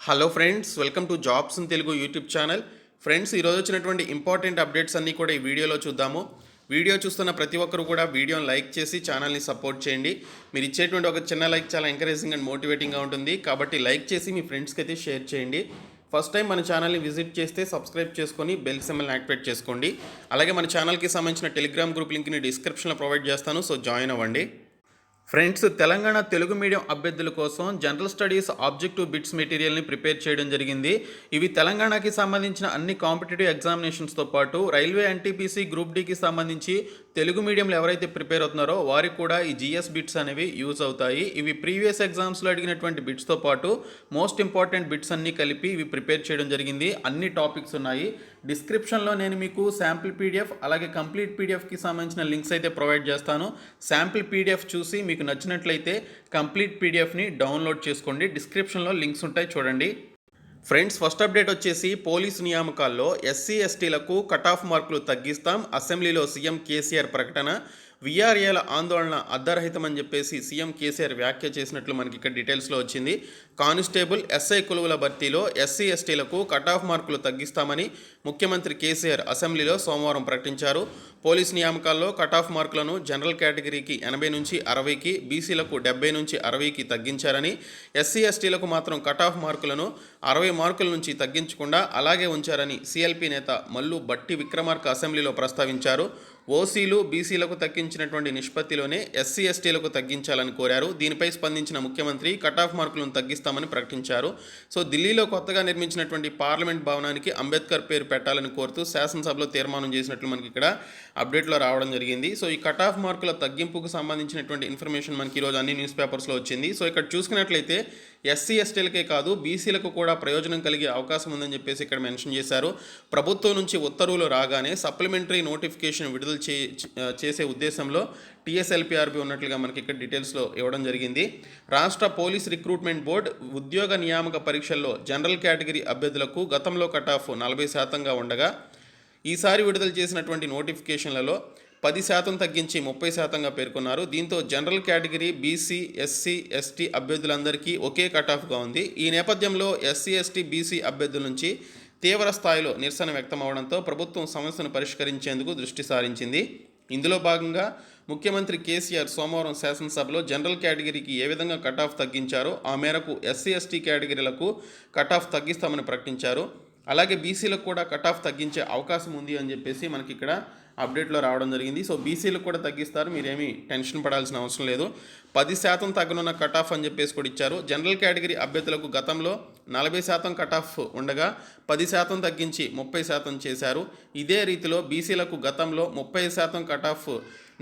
Hello friends, welcome to jobs in Telugu YouTube channel. Friends, ఈరోజు వచ్చినటువంటి important updates అన్నీ కూడా ఈ వీడియోలో చూద్దాము. వీడియో చూస్తున్న ప్రతి ఒక్కరు కూడా వీడియోని లైక్ చేసి ఛానల్ని సపోర్ట్ చేయండి. మీరు ఇచ్చేటువంటి ఒక చిన్న లైక్ చాలా ఎంకరేజింగ్ అండ్ మోటివేటింగ్గా ఉంటుంది, కాబట్టి లైక్ చేసి మీ ఫ్రెండ్స్కి అయితే షేర్ చేయండి. ఫస్ట్ టైం మన ఛానల్ని విజిట్ చేస్తే సబ్స్క్రైబ్ చేసుకొని బెల్ సింబల్ని యాక్టివేట్ చేసుకోండి. అలాగే మన ఛానల్కి సంబంధించిన టెలిగ్రామ్ గ్రూప్ లింక్ని డిస్క్రిప్షన్లో ప్రొవైడ్ చేస్తాను, సో జాయిన్ అవ్వండి. ఫ్రెండ్స్, తెలంగాణ తెలుగు మీడియం అభ్యర్థుల కోసం జనరల్ స్టడీస్ ఆబ్జెక్టివ్ బిట్స్ మెటీరియల్ని ప్రిపేర్ చేయడం జరిగింది. ఇవి తెలంగాణకి సంబంధించిన అన్ని కాంపిటేటివ్ ఎగ్జామినేషన్స్తో పాటు రైల్వే ఎన్టీపీసీ గ్రూప్ డీకి సంబంధించి తెలుగు మీడియంలో ఎవరైతే ప్రిపేర్ అవుతున్నారో వారికి కూడా ఈ జిఎస్ బిట్స్ అనేవి యూజ్ అవుతాయి. ఇవి ప్రీవియస్ ఎగ్జామ్స్లో అడిగినటువంటి బిట్స్తో పాటు మోస్ట్ ఇంపార్టెంట్ బిట్స్ అన్నీ కలిపి ఇవి ప్రిపేర్ చేయడం జరిగింది. అన్ని టాపిక్స్ ఉన్నాయి. డిస్క్రిప్షన్లో నేను మీకు శాంపిల్ పీడిఎఫ్ అలాగే కంప్లీట్ పీడిఎఫ్కి సంబంధించిన లింక్స్ అయితే ప్రొవైడ్ చేస్తాను. శాంపిల్ పీడిఎఫ్ చూసి మీకు నచ్చినట్లయితే కంప్లీట్ పీడిఎఫ్ని డౌన్లోడ్ చేసుకోండి. డిస్క్రిప్షన్లో లింక్స్ ఉంటాయి, చూడండి. ఫ్రెండ్స్, ఫస్ట్ అప్డేట్ వచ్చేసి పోలీసు నియామకాల్లో ఎస్సీ ఎస్టీలకు కట్ ఆఫ్ మార్కులు తగ్గిస్తాం, అసెంబ్లీలో సీఎం కేసీఆర్ ప్రకటన. విఆర్ఏల ఆందోళన అర్ధరహితమని చెప్పేసి సీఎం కేసీఆర్ వ్యాఖ్య చేసినట్లు మనకి ఇక్కడ డీటెయిల్స్లో వచ్చింది. కానిస్టేబుల్ ఎస్ఐ కొలువుల భర్తీలో ఎస్సీ ఎస్టీలకు కట్ ఆఫ్ మార్కులు తగ్గిస్తామని ముఖ్యమంత్రి కేసీఆర్ అసెంబ్లీలో సోమవారం ప్రకటించారు. పోలీస్ నియామకాల్లో కట్ ఆఫ్ మార్కులను జనరల్ కేటగిరీకి 80 నుంచి 60కి, బీసీలకు 70 నుంచి 60కి తగ్గించారని, ఎస్సీ ఎస్టీలకు మాత్రం కట్ ఆఫ్ మార్కులను 60 మార్కుల నుంచి తగ్గించకుండా అలాగే ఉంచారని సీఎల్పీ నేత మల్లు బట్టి విక్రమార్క అసెంబ్లీలో ప్రస్తావించారు. ఓసీలు బీసీలకు తగ్గించినటువంటి నిష్పత్తిలోనే ఎస్సీ ఎస్టీలకు తగ్గించాలని కోరారు. దీనిపై స్పందించిన ముఖ్యమంత్రి కట్ ఆఫ్ మార్కులను తగ్గిస్తామని ప్రకటించారు. సో ఢిల్లీలో కొత్తగా నిర్మించినటువంటి పార్లమెంట్ భవనానికి అంబేద్కర్ పేరు పెట్టాలని కోరుతూ శాసనసభలో తీర్మానం చేసినట్లు మనకి ఇక్కడ అప్డేట్లో రావడం జరిగింది. సో ఈ కట్ ఆఫ్ మార్కుల తగ్గింపుకు సంబంధించినటువంటి ఇన్ఫర్మేషన్ మనకి ఈరోజు అన్ని న్యూస్ పేపర్స్లో వచ్చింది. సో ఇక్కడ చూసుకున్నట్లయితే ఎస్సీ ఎస్టీలకే కాదు బీసీలకు కూడా ప్రయోజనం కలిగే అవకాశం ఉందని చెప్పేసి ఇక్కడ మెన్షన్ చేశారు. ప్రభుత్వం నుంచి ఉత్తర్వులు రాగానే సప్లిమెంటరీ నోటిఫికేషన్ విడుదల చేసే ఉద్దేశంలో టీఎస్ఎల్పీఆర్బీ ఉన్నట్లుగా మనకి ఇక్కడ డీటెయిల్స్లో ఇవ్వడం జరిగింది. రాష్ట్ర పోలీస్ రిక్రూట్మెంట్ బోర్డు ఉద్యోగ నియామక పరీక్షల్లో జనరల్ కేటగిరీ అభ్యర్థులకు గతంలో కట్ ఆఫ్ 40% ఉండగా ఈసారి విడుదల చేసినటువంటి నోటిఫికేషన్లలో 10% తగ్గించి 30%గా పేర్కొన్నారు. దీంతో general category BC, SC, ST అభ్యర్థులందరికీ ఒకే కట్ ఆఫ్గా ఉంది. ఈ నేపథ్యంలో ఎస్సీ, ఎస్టీ, బీసీ అభ్యర్థుల నుంచి తీవ్ర స్థాయిలో నిరసన వ్యక్తమవడంతో ప్రభుత్వం సమస్యను పరిష్కరించేందుకు దృష్టి సారించింది. ఇందులో భాగంగా ముఖ్యమంత్రి కేసీఆర్ సోమవారం శాసనసభలో జనరల్ కేటగిరీకి ఏ విధంగా కట్ ఆఫ్ తగ్గించారో ఆ మేరకు ఎస్సీ, ఎస్టీ కేటగిరీలకు కట్ ఆఫ్ తగ్గిస్తామని ప్రకటించారు. అలాగే బీసీలకు కూడా కట్ ఆఫ్ తగ్గించే అవకాశం ఉంది అని చెప్పేసి మనకి ఇక్కడ అప్డేట్లో రావడం జరిగింది. సో బీసీలకు కూడా తగ్గిస్తారు, మీరేమీ టెన్షన్ పడాల్సిన అవసరం లేదు. 10% తగ్గనున్న కట్ ఆఫ్ అని చెప్పేసి కూడా ఇచ్చారు. జనరల్ కేటగిరీ అభ్యర్థులకు గతంలో 40% కట్ ఆఫ్ ఉండగా 10% తగ్గించి 30% చేశారు. ఇదే రీతిలో బీసీలకు గతంలో 30% కట్ ఆఫ్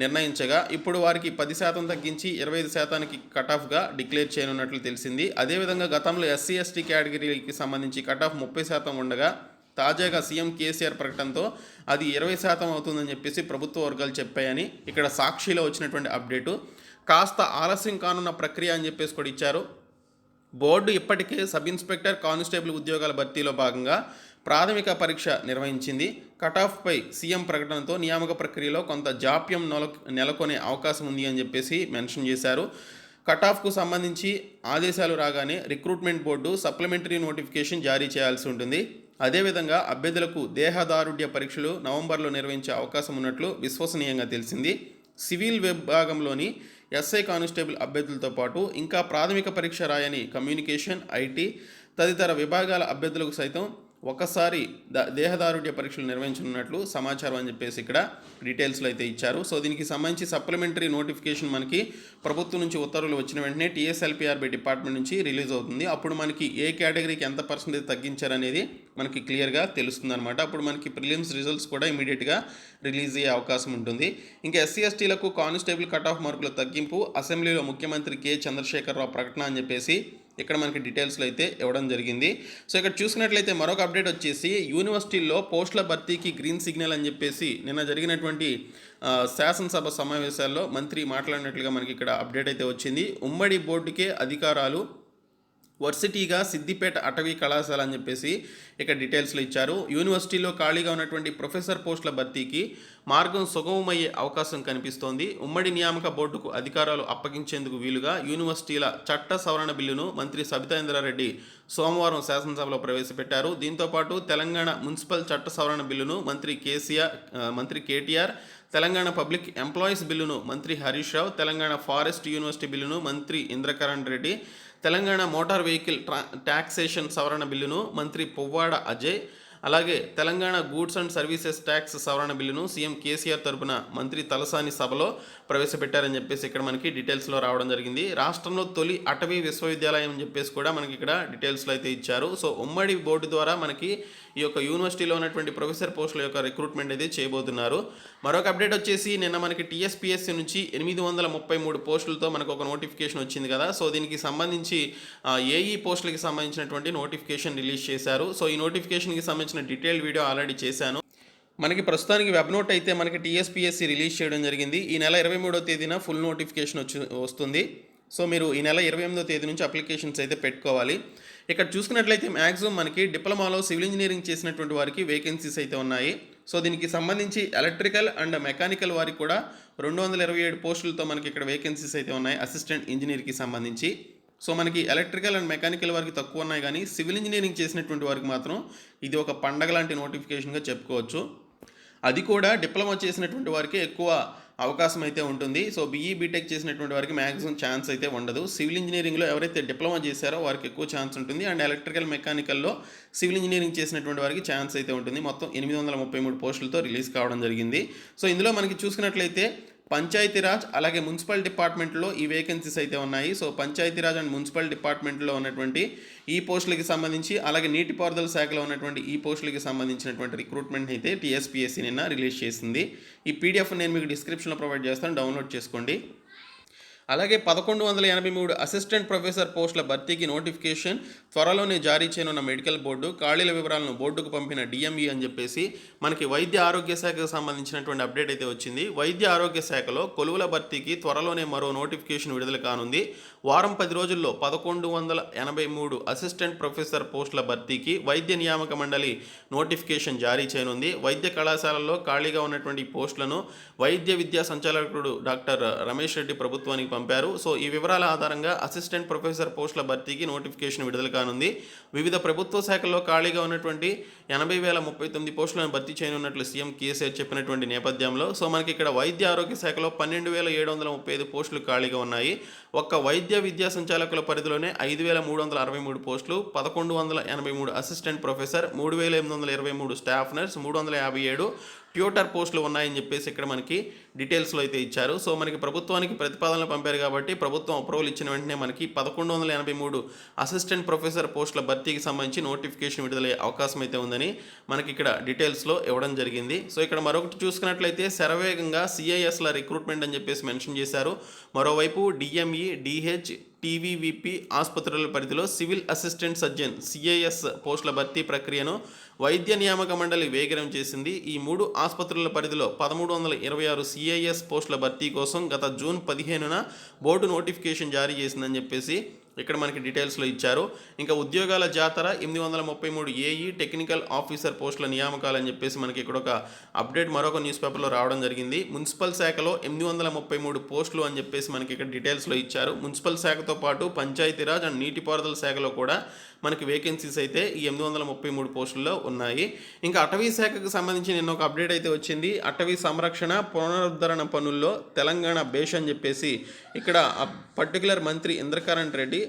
నిర్ణయించగా ఇప్పుడు వారికి 10% తగ్గించి 25%కి కట్ ఆఫ్గా డిక్లేర్ చేయనున్నట్లు తెలిసింది. అదేవిధంగా గతంలో ఎస్సీ ఎస్టీ కేటగిరీకి సంబంధించి కట్ ఆఫ్ 30% ఉండగా తాజాగా సీఎం కేసీఆర్ ప్రకటనతో అది 20% అవుతుందని చెప్పేసి ప్రభుత్వ వర్గాలు చెప్పాయని ఇక్కడ సాక్షిలో వచ్చినటువంటి అప్డేటు. కాస్త ఆలస్యం కానున్న ప్రక్రియ అని చెప్పేసి కూడా ఇచ్చారు. బోర్డు ఇప్పటికే సబ్ ఇన్స్పెక్టర్, కానిస్టేబుల్ ఉద్యోగాల భర్తీలో భాగంగా ప్రాథమిక పరీక్ష నిర్వహించింది. కట్ ఆఫ్పై సీఎం ప్రకటనతో నియామక ప్రక్రియలో కొంత జాప్యం నెలకొనే అవకాశం ఉంది అని చెప్పేసి మెన్షన్ చేశారు. కట్ ఆఫ్కు సంబంధించి ఆదేశాలు రాగానే రిక్రూట్మెంట్ బోర్డు సప్లిమెంటరీ నోటిఫికేషన్ జారీ చేయాల్సి ఉంటుంది. అదేవిధంగా అభ్యర్థులకు దేహదారుఢ్య పరీక్షలు నవంబర్లో నిర్వహించే అవకాశం ఉన్నట్లు విశ్వసనీయంగా తెలిసింది. సివిల్ విభాగంలోని ఎస్ఐ, కానిస్టేబుల్ అభ్యర్థులతో పాటు ఇంకా ప్రాథమిక పరీక్ష రాయని కమ్యూనికేషన్, ఐటీ తదితర విభాగాల అభ్యర్థులకు సైతం ఒకసారి దేహదారుఢ్య పరీక్షలు నిర్వహించనున్నట్లు సమాచారం అని చెప్పేసి ఇక్కడ డీటెయిల్స్లో అయితే ఇచ్చారు. సో దీనికి సంబంధించి సప్లిమెంటరీ నోటిఫికేషన్ మనకి ప్రభుత్వం నుంచి ఉత్తర్వులు వచ్చిన వెంటనే టీఎస్ఎల్పీఆర్బీ డిపార్ట్మెంట్ నుంచి రిలీజ్ అవుతుంది. అప్పుడు మనకి ఏ కేటగిరీకి ఎంత పర్సెంటేజ్ తగ్గించారనేది మనకి క్లియర్గా తెలుస్తుంది అనమాట. అప్పుడు మనకి ప్రిలిమ్స్ రిజల్ట్స్ కూడా ఇమీడియట్గా రిలీజ్ అయ్యే అవకాశం ఉంటుంది. ఇంకా ఎస్సీ ఎస్టీలకు కానిస్టేబుల్ కట్ ఆఫ్ మార్కుల తగ్గింపు అసెంబ్లీలో ముఖ్యమంత్రి కె చంద్రశేఖరరావు ప్రకటన అని చెప్పేసి ఇక్కడ మనకి డీటెయిల్స్లో అయితే ఇవ్వడం జరిగింది. సో ఇక్కడ చూసినట్లయితే మరొక అప్డేట్ వచ్చేసి యూనివర్సిటీల్లో పోస్టుల భర్తీకి గ్రీన్ సిగ్నల్ అని చెప్పేసి నిన్న జరిగినటువంటి శాసనసభ సమావేశాల్లో మంత్రి మాట్లాడినట్లుగా మనకి ఇక్కడ అప్డేట్ అయితే వచ్చింది. ఉమ్మడి బోర్డుకే అధికారాలు, వర్సిటీగా సిద్దిపేట అటవీ కళాశాల అని చెప్పేసి ఇక్కడ డీటెయిల్స్లో ఇచ్చారు. యూనివర్సిటీలో ఖాళీగా ఉన్నటువంటి ప్రొఫెసర్ పోస్టుల భర్తీకి మార్గం సుగమమయ్యే అవకాశం కనిపిస్తోంది. ఉమ్మడి నియామక బోర్డుకు అధికారాలు అప్పగించేందుకు వీలుగా యూనివర్సిటీల చట్ట సవరణ బిల్లును మంత్రి సబితా ఇంద్రారెడ్డి సోమవారం శాసనసభలో ప్రవేశపెట్టారు. దీంతోపాటు తెలంగాణ మున్సిపల్ చట్ట సవరణ బిల్లును మంత్రి కేటీఆర్, తెలంగాణ పబ్లిక్ ఎంప్లాయీస్ బిల్లును మంత్రి హరీష్ రావు, తెలంగాణ ఫారెస్ట్ యూనివర్సిటీ బిల్లును మంత్రి Indrakaran Reddy, Telangana motor vehicle taxation సవరణ బిల్లును మంత్రి పువ్వాడ అజయ్, అలాగే Telangana goods and services tax సవరణ బిల్లును సీఎం కేసీఆర్ తరపున మంత్రి తలసాని సభలో ప్రవేశపెట్టారని చెప్పేసి ఇక్కడ మనకి డీటెయిల్స్లో రావడం జరిగింది. రాష్ట్రంలో తొలి అటవీ విశ్వవిద్యాలయం అని చెప్పేసి కూడా మనకి ఇక్కడ డీటెయిల్స్లో అయితే ఇచ్చారు. సో ఉమ్మడి బోర్డు ద్వారా మనకి ఈ యొక్క యూనివర్సిటీలో ఉన్నటువంటి ప్రొఫెసర్ పోస్టుల యొక్క రిక్రూట్మెంట్ అయితే చేయబోతున్నారు. మరొక అప్డేట్ వచ్చేసి నిన్న మనకి టీఎస్పీఎస్సీ నుంచి 833 పోస్టులతో మనకు ఒక నోటిఫికేషన్ వచ్చింది కదా. సో దీనికి సంబంధించి ఏఈ పోస్టులకి సంబంధించినటువంటి నోటిఫికేషన్ రిలీజ్ చేశారు. సో ఈ నోటిఫికేషన్కి సంబంధించిన డీటెయిల్ వీడియో ఆల్రెడీ చేశాను. మనకి ప్రస్తుతానికి వెబ్ నోట్ అయితే మనకి టీఎస్పీఎస్సీ రిలీజ్ చేయడం జరిగింది. ఈ నెల 23వ తేదీన ఫుల్ నోటిఫికేషన్ వస్తుంది. సో మీరు ఈ నెల 28వ తేదీ నుంచి అప్లికేషన్స్ అయితే పెట్టుకోవాలి. ఇక్కడ చూసుకున్నట్లయితే మ్యాక్సిమం మనకి డిప్లొమాలో సివిల్ ఇంజనీరింగ్ చేసినటువంటి వారికి వేకెన్సీస్ అయితే ఉన్నాయి. సో దీనికి సంబంధించి ఎలక్ట్రికల్ అండ్ మెకానికల్ వారికి కూడా 227 పోస్టులతో మనకి ఇక్కడ వేకెన్సీస్ అయితే ఉన్నాయి అసిస్టెంట్ ఇంజనీర్కి సంబంధించి. సో మనకి ఎలక్ట్రికల్ అండ్ మెకానికల్ వారికి తక్కువ ఉన్నాయి, కానీ సివిల్ ఇంజనీరింగ్ చేసినటువంటి వారికి మాత్రం ఇది ఒక పండగ లాంటి నోటిఫికేషన్గా చెప్పుకోవచ్చు. అది కూడా డిప్లొమా చేసినటువంటి వారికి ఎక్కువ అవకాశం అయితే ఉంటుంది. సో బీఈ బీటెక్ చేసినటువంటి వారికి మ్యాక్సిమం ఛాన్స్ అయితే ఉండదు. సివిల్ ఇంజనీరింగ్లో ఎవరైతే డిప్లొమా చేశారో వారికి ఎక్కువ ఛాన్స్ ఉంటుంది, అండ్ ఎలక్ట్రికల్ మెకానికల్లో సివిల్ ఇంజనీరింగ్ చేసినటువంటి వారికి ఛాన్స్ అయితే ఉంటుంది. మొత్తం 833 పోస్టులతో రిలీజ్ కావడం జరిగింది. సో ఇందులో మనకి చూసుకున్నట్లయితే పంచాయతీరాజ్ అలాగే మున్సిపల్ డిపార్ట్మెంట్లో ఈ వేకెన్సీస్ అయితే ఉన్నాయి. సో పంచాయతీరాజ్ అండ్ మున్సిపల్ డిపార్ట్మెంట్లో ఉన్నటువంటి ఈ పోస్టులకి సంబంధించి, అలాగే నీటిపారుదల శాఖలో ఉన్నటువంటి ఈ పోస్టులకి సంబంధించినటువంటి రిక్రూట్మెంట్ అయితే టీఎస్పీఎస్సీ నిన్న రిలీజ్ చేసింది. ఈ పీడిఎఫ్ నేను మీకు డిస్క్రిప్షన్లో ప్రొవైడ్ చేస్తాను, డౌన్లోడ్ చేసుకోండి. అలాగే 1183 అసిస్టెంట్ ప్రొఫెసర్ పోస్టుల భర్తీకి నోటిఫికేషన్ త్వరలోనే జారీ చేయనున్న మెడికల్ బోర్డు ఖాళీల వివరాలను బోర్డుకు పంపిన డిఎంఈ అని చెప్పేసి మనకి వైద్య ఆరోగ్య శాఖకు సంబంధించినటువంటి అప్డేట్ అయితే వచ్చింది. వైద్య ఆరోగ్య శాఖలో కొలువుల భర్తీకి త్వరలోనే మరో నోటిఫికేషన్ విడుదల కానుంది. వారం 10 రోజుల్లో 1183 అసిస్టెంట్ ప్రొఫెసర్ పోస్టుల భర్తీకి వైద్య నియామక మండలి నోటిఫికేషన్ జారీ చేయనుంది. వైద్య కళాశాలల్లో ఖాళీగా ఉన్నటువంటి పోస్టులను వైద్య విద్యా సంచాలకుడు డాక్టర్ రమేష్ రెడ్డి ప్రభుత్వానికి పంపారు. సో ఈ వివరాల ఆధారంగా అసిస్టెంట్ ప్రొఫెసర్ పోస్టుల భర్తీకి నోటిఫికేషన్ విడుదల కానుంది. వివిధ ప్రభుత్వ శాఖల్లో ఖాళీగా ఉన్నటువంటి 80,039 పోస్టులను భర్తీ చేయనున్నట్లు సీఎం కేసీఆర్ చెప్పినటువంటి నేపథ్యంలో సో మనకి ఇక్కడ వైద్య ఆరోగ్య శాఖలో 12,735 పోస్టులు ఖాళీగా ఉన్నాయి. ఒక్క వైద్య విద్యా సంచాలకుల పరిధిలోనే 5,363 పోస్టులు, 1,183 assistant professor, 3,823 staff nurse, 357 tutor పోస్టులు ఉన్నాయని చెప్పేసి ఇక్కడ మనకి డీటెయిల్స్లో అయితే ఇచ్చారు. సో మనకి ప్రభుత్వానికి ప్రతిపాదనలు పంపారు కాబట్టి ప్రభుత్వం అప్రూవల్ ఇచ్చిన వెంటనే మనకి 1183 అసిస్టెంట్ ప్రొఫెసర్ పోస్టుల భర్తీకి సంబంధించి నోటిఫికేషన్ విడుదలయ్యే అవకాశం అయితే ఉందని మనకి ఇక్కడ డీటెయిల్స్లో ఇవ్వడం జరిగింది. సో ఇక్కడ మరొకటి చూసుకున్నట్లయితే శరవేగంగా సిఐఎస్ల రిక్రూట్మెంట్ అని చెప్పేసి మెన్షన్ చేశారు. మరోవైపు డిఎంఈ, డిహెచ్, టీవీవీపీ ఆసుపత్రుల పరిధిలో సివిల్ అసిస్టెంట్ సర్జన్ సిఐఎస్ పోస్టుల భర్తీ ప్రక్రియను వైద్య నియామక మండలి వేగరం చేసింది. ఈ 3 ఆసుపత్రుల పరిధిలో 1326 సిఐఎస్ పోస్టుల భర్తీ కోసం గత జూన్ 15న బోర్డు నోటిఫికేషన్ జారీ చేసిందని చెప్పేసి ఇక్కడ మనకి డీటెయిల్స్లో ఇచ్చారు. ఇంకా ఉద్యోగాల జాతర 833 ఏఈ టెక్నికల్ ఆఫీసర్ పోస్టుల నియామకాలని చెప్పేసి మనకి ఇక్కడ ఒక అప్డేట్ మరొక న్యూస్ పేపర్లో రావడం జరిగింది. మున్సిపల్ శాఖలో 833 పోస్టులు అని చెప్పేసి మనకి ఇక్కడ డీటెయిల్స్లో ఇచ్చారు. మున్సిపల్ శాఖతో పాటు పంచాయతీరాజ్ అండ్ నీటిపారుదల శాఖలో కూడా మనకి వేకెన్సీస్ అయితే ఈ 833 పోస్టుల్లో ఉన్నాయి. ఇంకా అటవీ శాఖకు సంబంధించి నిన్న ఒక అప్డేట్ అయితే వచ్చింది. అటవీ సంరక్షణ పునరుద్ధరణ పనుల్లో తెలంగాణ బేష్ అని చెప్పేసి ఇక్కడ పర్టికులర్ మంత్రి ఇంద్రకరణ్ రెడ్డి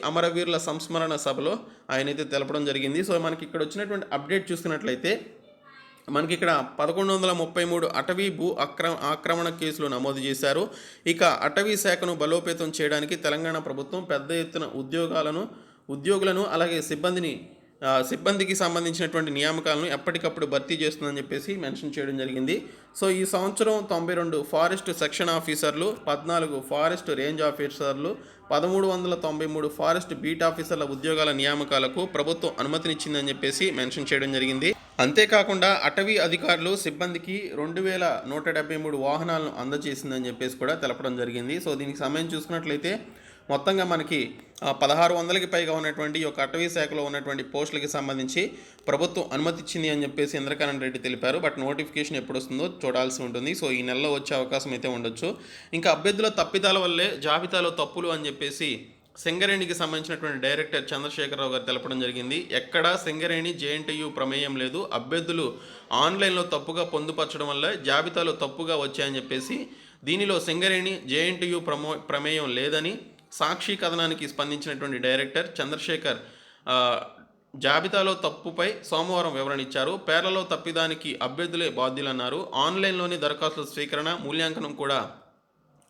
అమరవీరుల సంస్మరణ సభలో ఆయన అయితే తెలపడం జరిగింది. సో మనకి ఇక్కడ వచ్చినటువంటి అప్డేట్ చూసుకున్నట్లయితే మనకి ఇక్కడ 1133 అటవీ భూ ఆక్రమణ కేసులు నమోదు చేశారు. ఇక అటవీ శాఖను బలోపేతం చేయడానికి తెలంగాణ ప్రభుత్వం పెద్ద ఎత్తున ఉద్యోగులను అలాగే సిబ్బందికి సంబంధించినటువంటి నియామకాలను ఎప్పటికప్పుడు భర్తీ చేస్తుందని చెప్పేసి మెన్షన్ చేయడం జరిగింది. సో ఈ సంవత్సరం 92 ఫారెస్ట్ సెక్షన్ ఆఫీసర్లు, 14 ఫారెస్ట్ రేంజ్ ఆఫీసర్లు, 1393 ఫారెస్ట్ బీట్ ఆఫీసర్ల ఉద్యోగాల నియామకాలకు ప్రభుత్వం అనుమతినిచ్చిందని చెప్పేసి మెన్షన్ చేయడం జరిగింది. అంతేకాకుండా అటవీ అధికారులు సిబ్బందికి 2173 వాహనాలను అందజేసిందని చెప్పేసి కూడా తెలపడం జరిగింది. సో దీనికి సంబంధించి చూసుకున్నట్లయితే మొత్తంగా మనకి 1600కి పైగా ఉన్నటువంటి ఈ యొక్క అటవీ శాఖలో ఉన్నటువంటి పోస్టులకి సంబంధించి ప్రభుత్వం అనుమతి ఇచ్చింది అని చెప్పేసి ఇంద్రకరణ్ రెడ్డి తెలిపారు. బట్ నోటిఫికేషన్ ఎప్పుడు వస్తుందో చూడాల్సి ఉంటుంది. సో ఈ నెలలో వచ్చే అవకాశం అయితే ఉండొచ్చు. ఇంకా అభ్యర్థుల తప్పిదాల వల్లే జాబితాలో తప్పులు అని చెప్పేసి సింగరేణికి సంబంధించినటువంటి డైరెక్టర్ చంద్రశేఖరరావు గారు తెలపడం జరిగింది. ఎక్కడా సింగరేణి జేఎన్టీయూ ప్రమేయం లేదు, అభ్యర్థులు ఆన్లైన్లో తప్పుగా పొందుపరచడం వల్ల జాబితాలో తప్పుగా వచ్చాయని చెప్పేసి, దీనిలో సింగరేణి జేఎన్టీయూ ప్రమేయం లేదని సాక్షి కథనానికి స్పందించినటువంటి డైరెక్టర్ చంద్రశేఖర్ జాబితాలో తప్పుపై సోమవారం వివరణ ఇచ్చారు. పేర్లలో తప్పిదానికి అభ్యర్థులే బాధ్యులన్నారు. ఆన్లైన్లోని దరఖాస్తుల స్వీకరణ, మూల్యాంకనం కూడా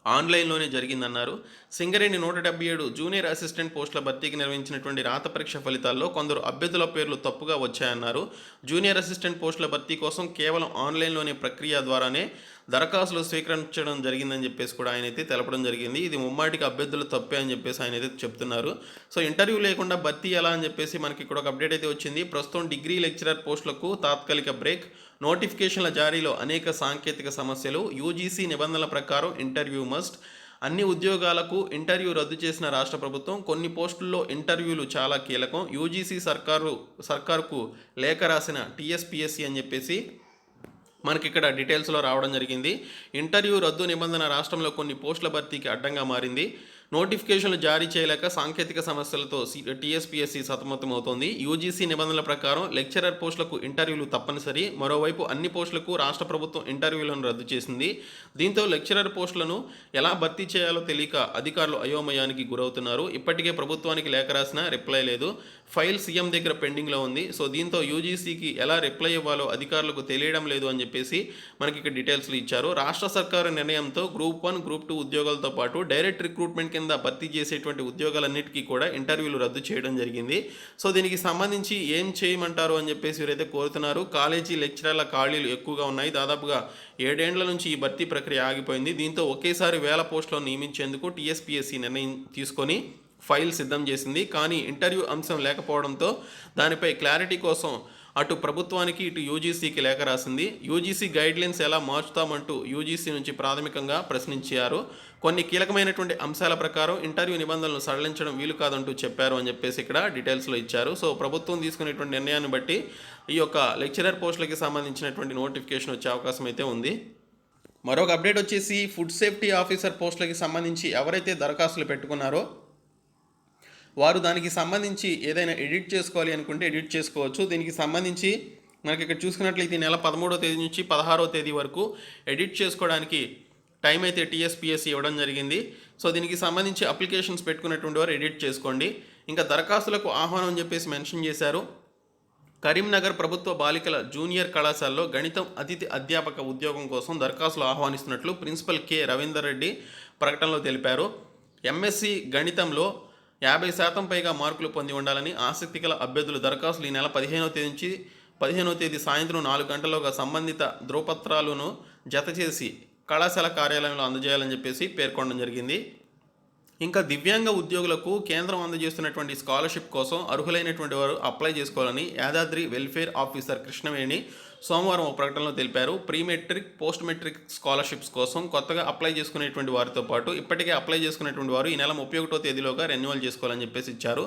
ఆన్లైన్లోనే జరిగిందన్నారు. సింగరేణి 177 జూనియర్ అసిస్టెంట్ పోస్టుల భర్తీకి నిర్వహించినటువంటి రాత పరీక్ష ఫలితాల్లో కొందరు అభ్యర్థుల పేర్లు తప్పుగా వచ్చాయన్నారు. జూనియర్ అసిస్టెంట్ పోస్టుల భర్తీ కోసం కేవలం ఆన్లైన్లోని ప్రక్రియ ద్వారానే దరఖాస్తులు స్వీకరించడం జరిగిందని చెప్పేసి కూడా ఆయన అయితే తెలపడం జరిగింది. ఇది ముమ్మాటికి అభ్యర్థులు తప్పే అని చెప్పేసి ఆయన అయితే చెప్తున్నారు. సో ఇంటర్వ్యూ లేకుండా భర్తీ ఎలా అని చెప్పేసి మనకి ఇక్కడ ఒక అప్డేట్ అయితే వచ్చింది. ప్రస్తుతం డిగ్రీ లెక్చరర్ పోస్టులకు తాత్కాలిక బ్రేక్, నోటిఫికేషన్ల జారీలో అనేక సాంకేతిక సమస్యలు, యూజీసీ నిబంధనల ప్రకారం ఇంటర్వ్యూ మస్ట్, అన్ని ఉద్యోగాలకు ఇంటర్వ్యూ రద్దు చేసిన రాష్ట్ర ప్రభుత్వం, కొన్ని పోస్టుల్లో ఇంటర్వ్యూలు చాలా కీలకం, యూజీసీ సర్కారుకు లేఖ రాసిన టీఎస్పీఎస్సీ అని చెప్పేసి మనకి ఇక్కడ డీటెయిల్స్లో రావడం జరిగింది. ఇంటర్వ్యూ రద్దు నిబంధన రాష్ట్రంలో కొన్ని పోస్టుల భర్తీకి అడ్డంగా మారింది. నోటిఫికేషన్లు జారీ చేయలేక సాంకేతిక సమస్యలతో టీఎస్పీఎస్సీ సతమతమవుతోంది. యూజీసీ నిబంధనల ప్రకారం లెక్చరర్ పోస్టులకు ఇంటర్వ్యూలు తప్పనిసరి. మరోవైపు అన్ని పోస్టులకు రాష్ట్ర ప్రభుత్వం ఇంటర్వ్యూలను రద్దు చేసింది. దీంతో లెక్చరర్ పోస్టులను ఎలా భర్తీ చేయాలో తెలియక అధికారులు అయోమయానికి గురవుతున్నారు. ఇప్పటికే ప్రభుత్వానికి లేఖ రాసినా రిప్లై లేదు. ఫైల్ సీఎం దగ్గర పెండింగ్లో ఉంది. సో దీంతో యూజీసీకి ఎలా రిప్లై ఇవ్వాలో అధికారులకు తెలియడం లేదు అని చెప్పేసి మనకి ఇక్కడ డీటెయిల్స్లు ఇచ్చారు. రాష్ట్ర సర్కారు నిర్ణయంతో గ్రూప్ 1, గ్రూప్ 2 ఉద్యోగాలతో పాటు డైరెక్ట్ రిక్రూట్మెంట్ కింద భర్తీ చేసేటువంటి ఉద్యోగాలన్నిటికీ కూడా ఇంటర్వ్యూలు రద్దు చేయడం జరిగింది. సో దీనికి సంబంధించి ఏం చేయమంటారు అని చెప్పేసి వీరైతే కోరుతున్నారు. కాలేజీ లెక్చరర్ల ఖాళీలు ఎక్కువగా ఉన్నాయి. దాదాపుగా 7 ఏళ్ల నుంచి ఈ భర్తీ ప్రక్రియ ఆగిపోయింది. దీంతో ఒకేసారి 1000 పోస్టులను నియమించేందుకు టీఎస్పీఎస్సీ నిర్ణయం తీసుకొని ఫైల్ సిద్ధం చేసింది. కానీ ఇంటర్వ్యూ అంశం లేకపోవడంతో దానిపై క్లారిటీ కోసం అటు ప్రభుత్వానికి ఇటు యూజీసీకి లేఖ రాసింది. యూజీసీ గైడ్లైన్స్ ఎలా మార్చుతామంటూ యూజీసీ నుంచి ప్రాథమికంగా ప్రశ్నించారు. కొన్ని కీలకమైనటువంటి అంశాల ప్రకారం ఇంటర్వ్యూ నిబంధనలను సడలించడం వీలు కాదంటూ చెప్పారు అని చెప్పేసి ఇక్కడ డీటెయిల్స్లో ఇచ్చారు. సో ప్రభుత్వం తీసుకునేటువంటి నిర్ణయాన్ని బట్టి ఈ యొక్క లెక్చరర్ పోస్టులకి సంబంధించినటువంటి నోటిఫికేషన్ వచ్చే అవకాశం అయితే ఉంది. మరొక అప్డేట్ వచ్చేసి ఫుడ్ సేఫ్టీ ఆఫీసర్ పోస్టులకి సంబంధించి ఎవరైతే దరఖాస్తులు పెట్టుకున్నారో వారు దానికి సంబంధించి ఏదైనా ఎడిట్ చేసుకోవాలి అనుకుంటే ఎడిట్ చేసుకోవచ్చు. దీనికి సంబంధించి మనకి ఇక్కడ చూసుకున్నట్లయితే నెల 13వ తేదీ నుంచి 16వ తేదీ వరకు ఎడిట్ చేసుకోవడానికి టైం అయితే టీఎస్పీఎస్సీ ఇవ్వడం జరిగింది. సో దీనికి సంబంధించి అప్లికేషన్స్ పెట్టుకున్నటువంటి వారు ఎడిట్ చేసుకోండి. ఇంకా దరఖాస్తులకు ఆహ్వానం అని చెప్పేసి మెన్షన్ చేశారు. కరీంనగర్ ప్రభుత్వ బాలికల జూనియర్ కళాశాలలో గణితం అతిథి అధ్యాపక ఉద్యోగం కోసం దరఖాస్తులు ఆహ్వానిస్తున్నట్లు ప్రిన్సిపల్ కె రవీందర్ రెడ్డి ప్రకటనలో తెలిపారు. ఎంఎస్సి గణితంలో 50% పైగా మార్కులు పొంది ఉండాలని ఆసక్తి గల అభ్యర్థులు దరఖాస్తులు ఈ నెల 15వ తేదీ నుంచి 15వ తేదీ సాయంత్రం 4 గంటల్లోగా సంబంధిత ధృవపత్రాలను జత చేసి కళాశాల కార్యాలయంలో అందజేయాలని చెప్పేసి పేర్కొనడం జరిగింది. ఇంకా దివ్యాంగ ఉద్యోగులకు కేంద్రం అందజేస్తున్నటువంటి స్కాలర్షిప్ కోసం అర్హులైనటువంటి వారు అప్లై చేసుకోవాలని యాదాద్రి వెల్ఫేర్ ఆఫీసర్ కృష్ణవేణి సోమవారం ఒక ప్రకటనలో తెలిపారు. Pre matric, post matric scholarships కోసం కొత్తగా అప్లై చేసుకునేటువంటి వారితో పాటు ఇప్పటికే అప్లై చేసుకునేటువంటి వారు ఈ నెల 31వ తేదీలోగా రెన్యువల్ చేసుకోవాలని చెప్పేసి ఇచ్చారు.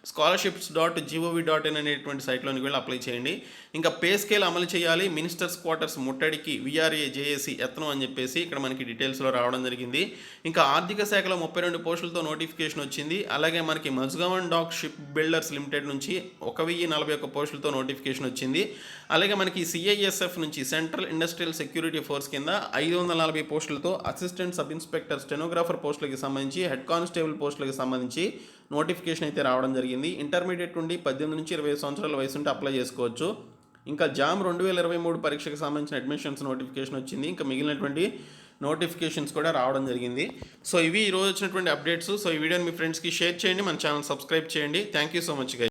scholarships.gov.in అనేటువంటి సైట్లోనికి వెళ్ళి అప్లై చేయండి. ఇంకా పే స్కేల్ అమలు చేయాలి, మినిస్టర్స్ క్వార్టర్స్ ముట్టడికి విఆర్ఏ జేఏసీ యత్నం అని చెప్పేసి ఇక్కడ మనకి డీటెయిల్స్లో రావడం జరిగింది. ఇంకా ఆర్థిక శాఖలో 32 పోస్టులతో నోటిఫికేషన్ వచ్చింది. అలాగే మనకి మజ్గవన్ డాక్ షిప్ బిల్డర్స్ లిమిటెడ్ నుంచి 1041 పోస్టులతో నోటిఫికేషన్ వచ్చింది. అలాగే మనకి సిఐఎస్ఎఫ్ నుంచి సెంట్రల్ ఇండస్ట్రియల్ సెక్యూరిటీ ఫోర్స్ కింద 540 పోస్టులతో అసిస్టెంట్ సబ్ ఇన్స్పెక్టర్ స్టెనోగ్రాఫర్ పోస్టులకి సంబంధించి, హెడ్ కానిస్టేబుల్ పోస్టులకి సంబంధించి నోటిఫికేషన్ అయితే రావడం జరిగింది. ఇంటర్మీడియట్ నుండి 18 నుంచి 20 సంవత్సరాల వయసు ఉంటే అప్లై చేసుకోవచ్చు. ఇంకా జామ్ 2023 పరీక్షకు సంబంధించిన అడ్మిషన్స్ నోటిఫికేషన్ వచ్చింది. ఇంకా మిగిలినటువంటి నోటిఫికేషన్స్ కూడా రావడం జరిగింది. సో ఇవి ఈరోజు వచ్చినటువంటి అప్డేట్స్. సో ఈ వీడియోని మీ ఫ్రెండ్స్కి షేర్ చేయండి, మన ఛానల్ సబ్స్క్రైబ్ చేయండి. Thank you so much guys.